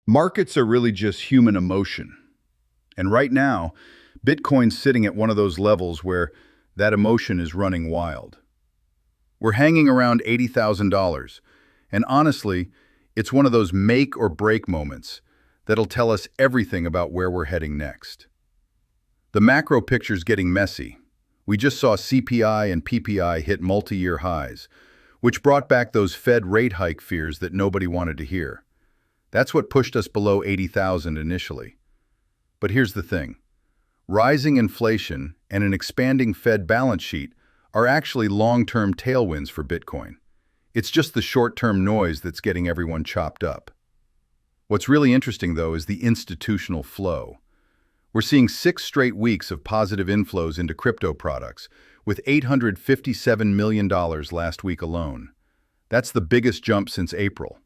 Markets are really just human emotion. And right now, Bitcoin's sitting at one of those levels where that emotion is running wild. We're hanging around $80,000. And honestly, it's one of those make or break moments that'll tell us everything about where we're heading next. The macro picture's getting messy. We just saw CPI and PPI hit multi-year highs, which brought back those Fed rate hike fears that nobody wanted to hear. That's what pushed us below 80,000 initially. But here's the thing. Rising inflation and an expanding Fed balance sheet are actually long-term tailwinds for Bitcoin. It's just the short-term noise that's getting everyone chopped up. What's really interesting, though, is the institutional flow. We're seeing 6 straight weeks of positive inflows into crypto products, with $857 million last week alone. That's the biggest jump since April.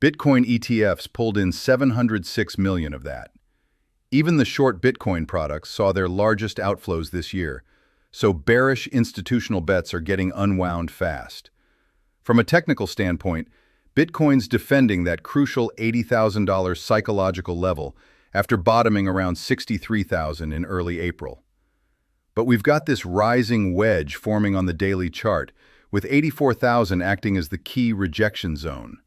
Bitcoin ETFs pulled in $706 million of that. Even the short Bitcoin products saw their largest outflows this year, so bearish institutional bets are getting unwound fast. From a technical standpoint, Bitcoin's defending that crucial $80,000 psychological level after bottoming around $63,000 in early April. But we've got this rising wedge forming on the daily chart, with 84,000 acting as the key rejection zone.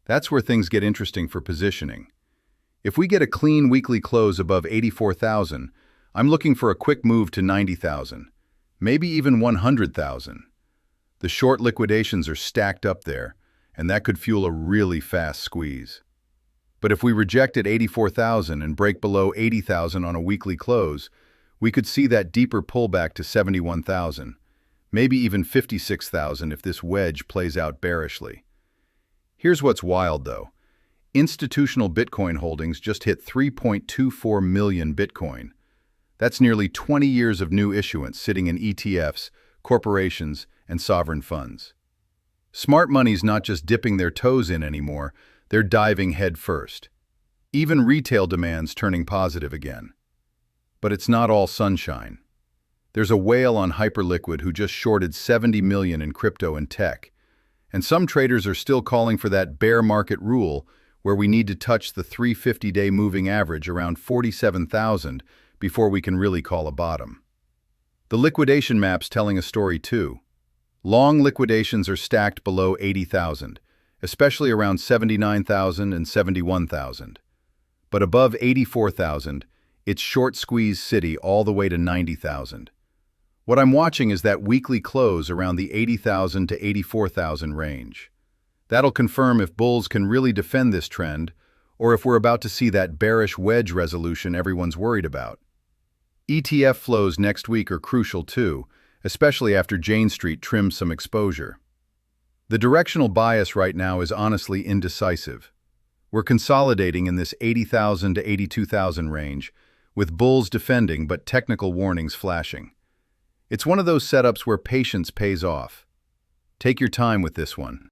That's where things get interesting for positioning. If we get a clean weekly close above 84,000, I'm looking for a quick move to 90,000, maybe even 100,000. The short liquidations are stacked up there, and that could fuel a really fast squeeze. But if we reject at 84,000 and break below 80,000 on a weekly close, we could see that deeper pullback to 71,000, maybe even 56,000 if this wedge plays out bearishly. Here's what's wild, though. Institutional Bitcoin holdings just hit 3.24 million Bitcoin. That's nearly 20 years of new issuance sitting in ETFs, corporations, and sovereign funds. Smart money's not just dipping their toes in anymore, they're diving head first. Even retail demand's turning positive again. But it's not all sunshine. There's a whale on Hyperliquid who just shorted 70 million in crypto and tech. And some traders are still calling for that bear market rule where we need to touch the 350-day moving average around 47,000 before we can really call a bottom. The liquidation map's telling a story too. Long liquidations are stacked below 80,000, especially around 79,000 and 71,000. But above 84,000, it's short squeeze city all the way to 90,000. What I'm watching is that weekly close around the 80,000 to 84,000 range. That'll confirm if bulls can really defend this trend, or if we're about to see that bearish wedge resolution everyone's worried about. ETF flows next week are crucial too, especially after Jane Street trims some exposure. The directional bias right now is honestly indecisive. We're consolidating in this 80,000 to 82,000 range, with bulls defending but technical warnings flashing. It's one of those setups where patience pays off. Take your time with this one.